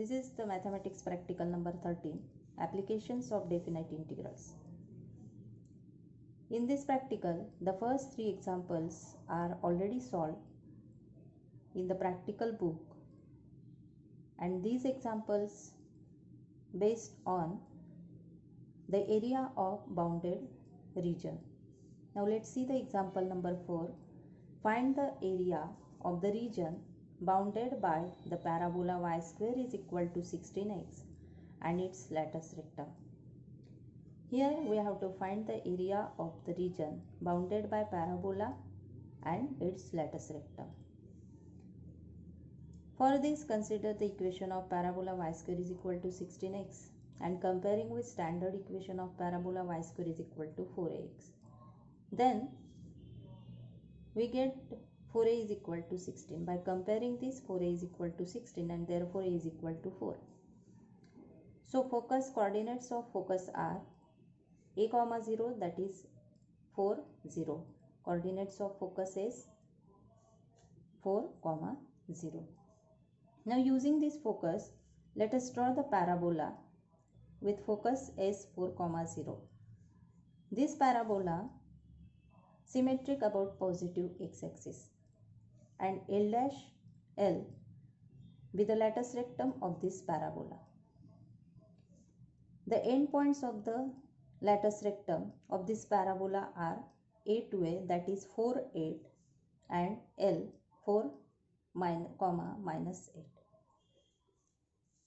This is the mathematics practical number 13, applications of definite integrals. In this practical, the first 3 examples are already solved in the practical book, and these examples based on the area of bounded region. Now let's see the example number 4. Find the area of the region bounded by the parabola y square is equal to 16x and its latus rectum. Here we have to find the area of the region bounded by parabola and its latus rectum. For this, consider the equation of parabola y square is equal to 16x and comparing with standard equation of parabola y square is equal to 4ax. Then we get 4a is equal to 16. By comparing this, 4a is equal to 16 and therefore a is equal to 4. So focus coordinates of focus are a comma 0, that is 4 0. Coordinates of focus is 4 comma 0. Now using this focus, let us draw the parabola with focus as 4 comma 0. This parabola symmetric about positive x-axis and L dash L be the latus rectum of this parabola. The endpoints of the latus rectum of this parabola are a to a, that is 4 8 and L 4 minus 8.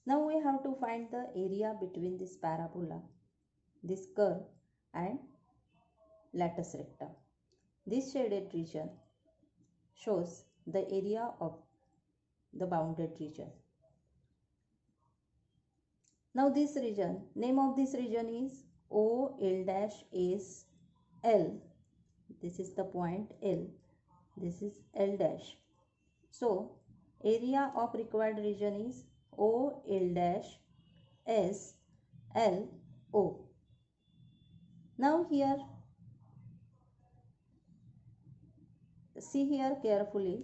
Now we have to find the area between this parabola, this curve and latus rectum. This shaded region shows the area of the bounded region. Now this region, name of this region is O L dash is L. This is the point L. This is L dash. So area of required region is O L dash S L O. Now here, see here carefully,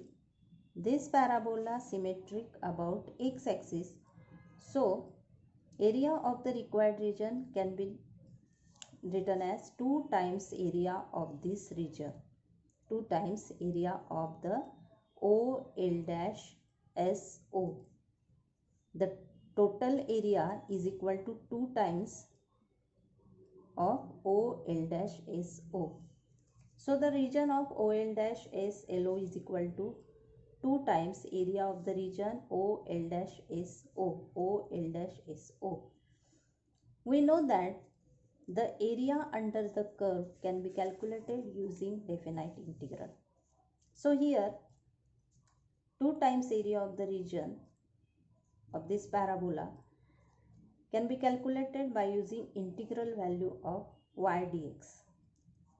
this parabola symmetric about x-axis. So area of the required region can be written as 2 times area of this region. 2 times area of the O L dash S O. The total area is equal to 2 times of O L dash S O. So the region of O L dash S L O is equal to 2 times area of the region O L dash S O. O L dash S O. We know that the area under the curve can be calculated using definite integral. So here 2 times area of the region of this parabola can be calculated by using integral value of y dx.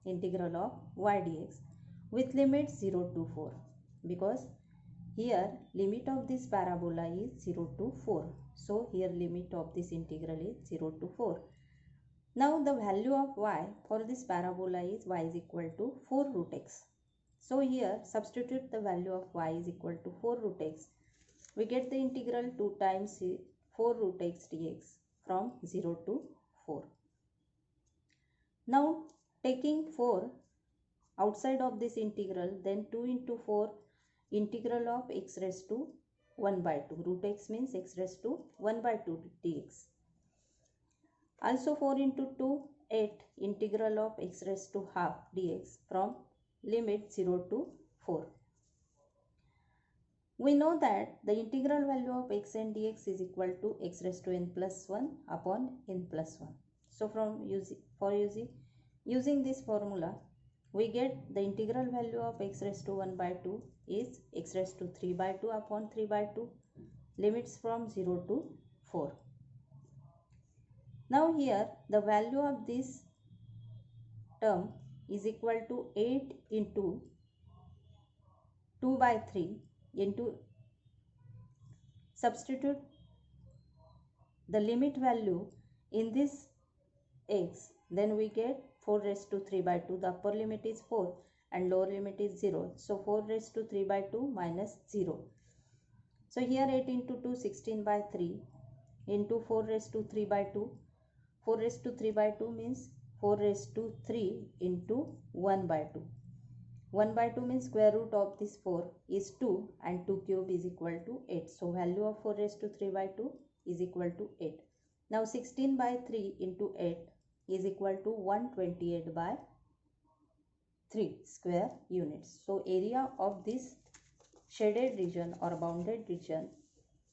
Integral of y dx with limit 0 to 4, because here limit of this parabola is 0 to 4. So here limit of this integral is 0 to 4. Now the value of y for this parabola is y is equal to 4 root x. So here substitute the value of y is equal to 4 root x. We get the integral 2 times 4 root x dx from 0 to 4. Now taking 4 outside of this integral, then 2 into 4 integral of x raised to 1 by 2. Root x means x raised to 1 by 2 dx. Also 4 into 2, 8 integral of x raised to half dx from limit 0 to 4. We know that the integral value of x and dx is equal to x raised to n plus 1 upon n plus 1. So using this formula, we get the integral value of x raised to 1 by 2 is x raised to 3 by 2 upon 3 by 2, limits from 0 to 4. Now here the value of this term is equal to 8 into 2 by 3 into, substitute the limit value in this x, then we get 4 raised to 3 by 2. The upper limit is 4 and lower limit is 0. So 4 raised to 3 by 2 minus 0. So here 8 into 2, 16 by 3 into 4 raised to 3 by 2. 4 raised to 3 by 2 means 4 raised to 3 into 1 by 2. 1 by 2 means square root of this 4 is 2 and 2 cube is equal to 8. So value of 4 raised to 3 by 2 is equal to 8. Now 16 by 3 into 8 is equal to 128 by 3 square units. So area of this shaded region or bounded region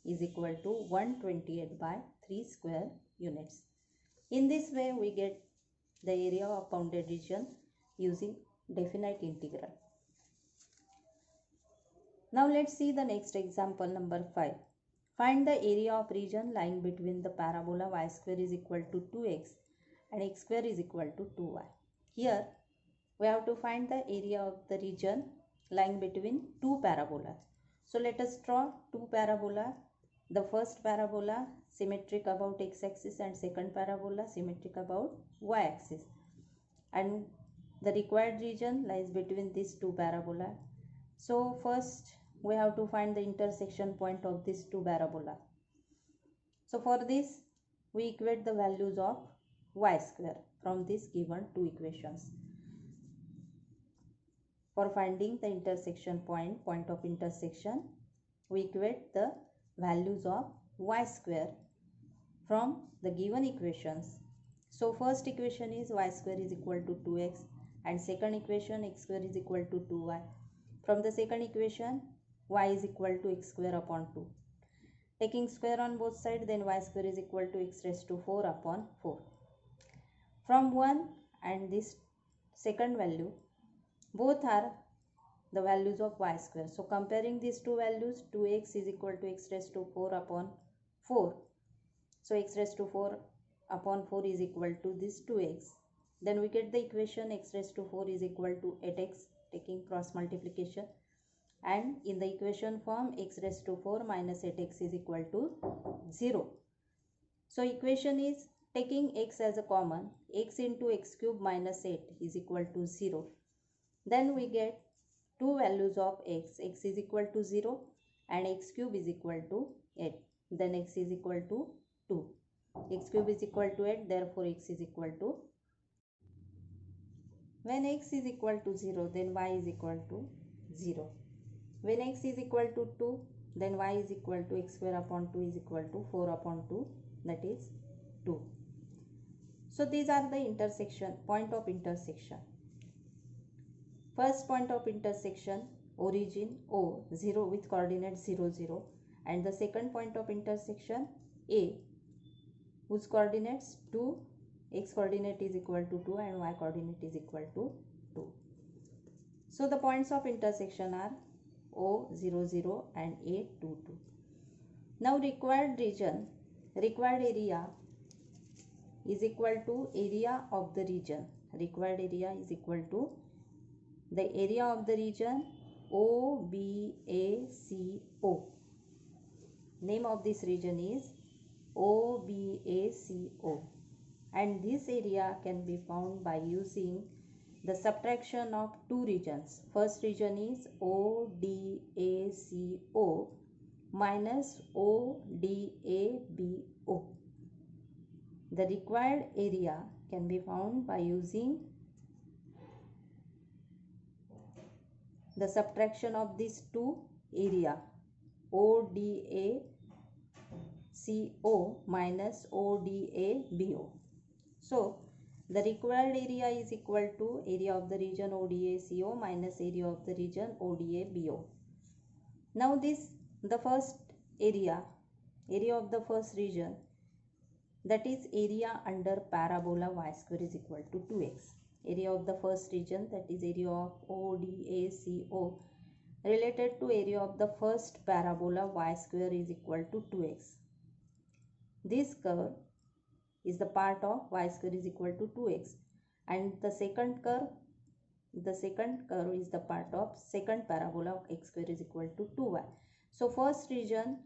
is equal to 128 by 3 square units. In this way we get the area of bounded region using definite integral. Now let's see the next example, number 5. Find the area of region lying between the parabola y square is equal to 2x and x square is equal to 2y. Here we have to find the area of the region lying between two parabolas. So let us draw two parabola. The first parabola symmetric about x-axis and second parabola symmetric about y-axis. And the required region lies between these two parabola. So first we have to find the intersection point of these two parabola. So for this we equate the values of y square from these given two equations. For finding the intersection point of intersection, we equate the values of y square from the given equations. So first equation is y square is equal to 2x and second equation x square is equal to 2y. From the second equation y is equal to x square upon 2. Taking square on both sides, then y square is equal to x raised to 4 upon 4. From 1 and this second value, both are the values of y square. So comparing these two values, 2x is equal to x raised to 4 upon 4. So x raised to 4 upon 4 is equal to this 2x. Then we get the equation x raised to 4 is equal to 8x, taking cross multiplication. And in the equation form, x raised to 4 minus 8x is equal to 0. So equation is taking x as a common, x into x cube minus 8 is equal to 0. Then we get two values of x is equal to 0 and x cube is equal to 8. Then x is equal to 2. X cube is equal to 8, therefore x is equal to. When x is equal to 0, then y is equal to 0. When x is equal to 2, then y is equal to x square upon 2 is equal to 4 upon 2, that is 2. So these are the intersection, point of intersection. First point of intersection, origin O, 0 with coordinate 0, 0. And the second point of intersection, A, whose coordinates 2, x coordinate is equal to 2 and y coordinate is equal to 2. So the points of intersection are O, 0, 0 and A, 2, 2. Now required region, required area is equal to area of the region. Required area is equal to the area of the region OBACO. Name of this region is OBACO. And this area can be found by using the subtraction of two regions. First region is ODACO minus ODABO. The required area can be found by using the subtraction of these two area, ODACO minus ODABO. So the required area is equal to area of the region ODACO minus area of the region ODABO. Now the first area of the first region, that is area under parabola y square is equal to 2x. Area of the first region, that is area of ODACO, related to area of the first parabola y square is equal to 2x. This curve is the part of y square is equal to 2x, and the second curve is the part of second parabola of x square is equal to 2y. So first region,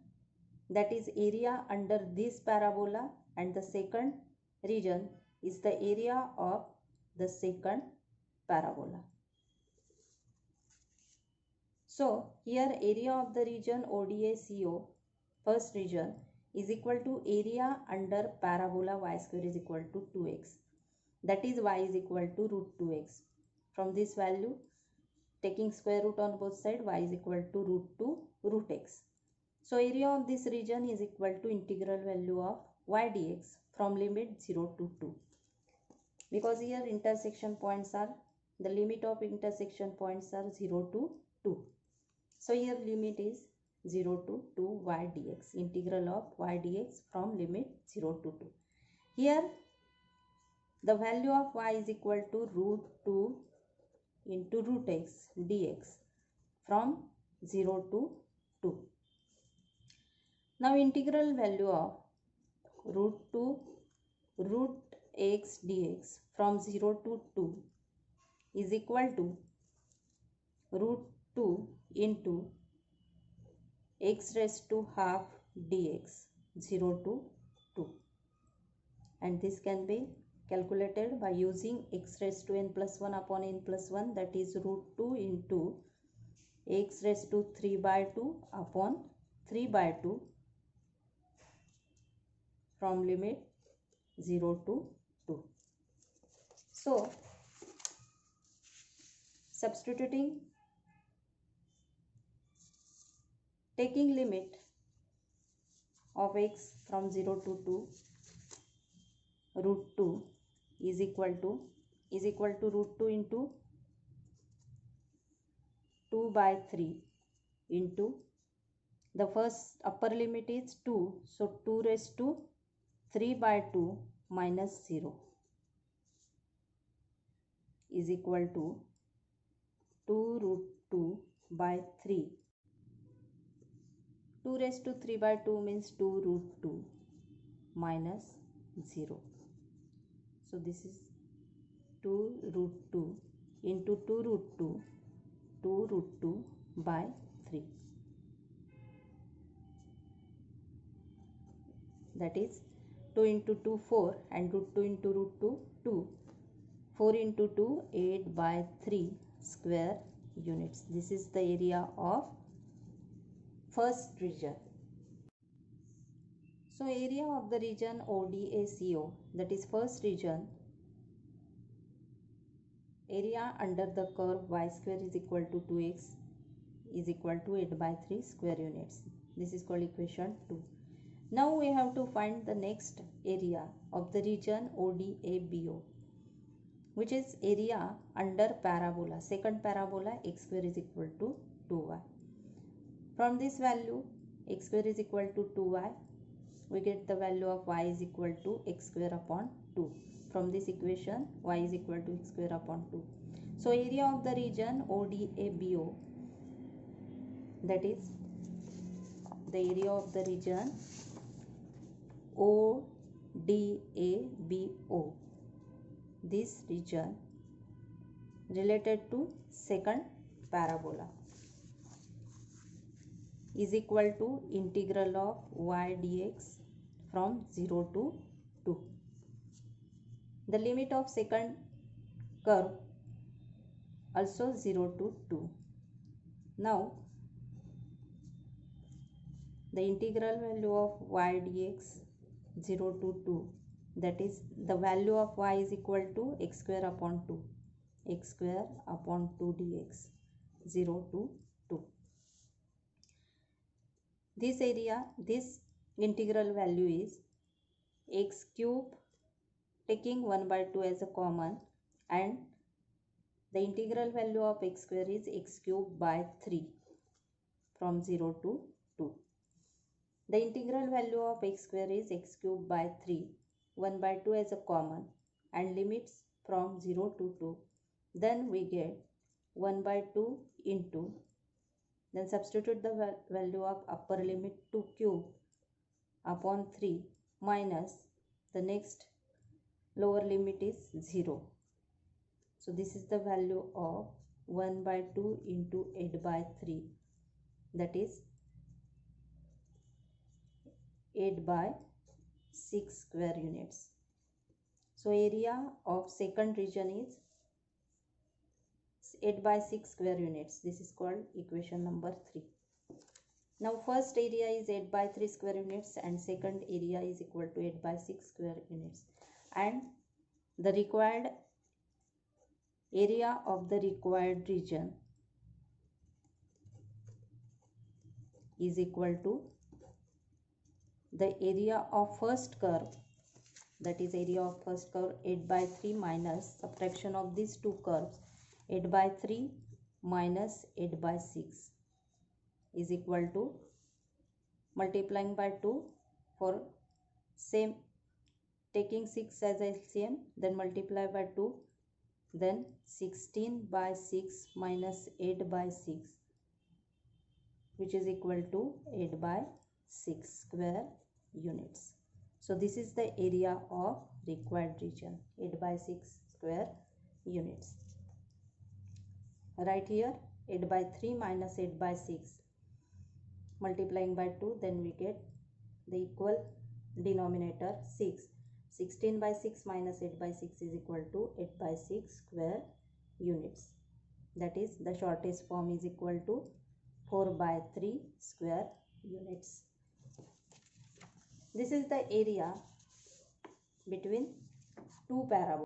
that is area under this parabola, and the second region is the area of the second parabola. So here area of the region ODACO, first region, is equal to area under parabola y square is equal to 2x. That is y is equal to root 2x. From this value, taking square root on both sides, y is equal to root 2 root x. So area of this region is equal to integral value of y dx from limit 0 to 2. Because here intersection points are, the limit of intersection points are 0 to 2. So here limit is 0 to 2 y dx, integral of y dx from limit 0 to 2. Here the value of y is equal to root 2 into root x dx from 0 to 2. Now integral value of root 2 root x dx from 0 to 2 is equal to root 2 into x raised to half dx 0 to 2, and this can be calculated by using x raised to n plus 1 upon n plus 1, that is root 2 into x raised to 3 by 2 upon 3 by 2 from limit 0 to 2. So substituting, taking limit of x from 0 to 2, root 2 is equal to root 2 into 2 by 3 into the first upper limit is 2, so 2 raised to 3 by 2 minus 0 is equal to 2 root 2 by 3. 2 raised to 3 by 2 means 2 root 2 minus 0. So this is 2 root 2 into 2 root 2, 2 root 2 by 3. That is 2 into 2 4 and root 2 into root 2 2. 4 into 2 8 by 3 square units. This is the area of first region. So area of the region ODACO, that is first region, area under the curve y square is equal to 2x is equal to 8 by 3 square units. This is called equation 2. Now we have to find the next area of the region ODABO, which is area under parabola, second parabola x square is equal to 2y. From this value x square is equal to 2y, we get the value of y is equal to x square upon 2. From this equation y is equal to x square upon 2. So area of the region ODABO, that is the area of the region ODABO, this region related to second parabola, is equal to integral of y dx from 0 to 2. The limit of second curve also 0 to 2. Now the integral value of y dx 0 to 2, that is the value of y is equal to x square upon 2, x square upon 2 dx 0 to 2. This area, this integral value is x cube, taking 1 by 2 as a common, and the integral value of x square is x cube by 3 from 0 to 2. The integral value of x square is x cube by 3, 1 by 2 as a common, and limits from 0 to 2. Then we get 1 by 2 into, then substitute the value of upper limit 2 cube upon 3 minus the next lower limit is 0. So this is the value of 1 by 2 into 8 by 3, that is 8 by 6 square units. So area of second region is 8 by 6 square units. This is called equation number 3. Now first area is 8 by 3 square units and second area is equal to 8 by 6 square units, and the required area of the required region is equal to the area of first curve, that is area of first curve 8 by 3 minus subtraction of these two curves 8 by 3 minus 8 by 6 is equal to multiplying by 2 for same, taking 6 as LCM, then multiply by 2, then 16 by 6 minus 8 by 6, which is equal to 8 by 6 square units. So this is the area of required region, 8 by 6 square units. Right here 8 by 3 minus 8 by 6 multiplying by 2, then we get the equal denominator 6. 16 by 6 minus 8 by 6 is equal to 8 by 6 square units. That is, the shortest form is equal to 4 by 3 square units. This is the area between two parabolas.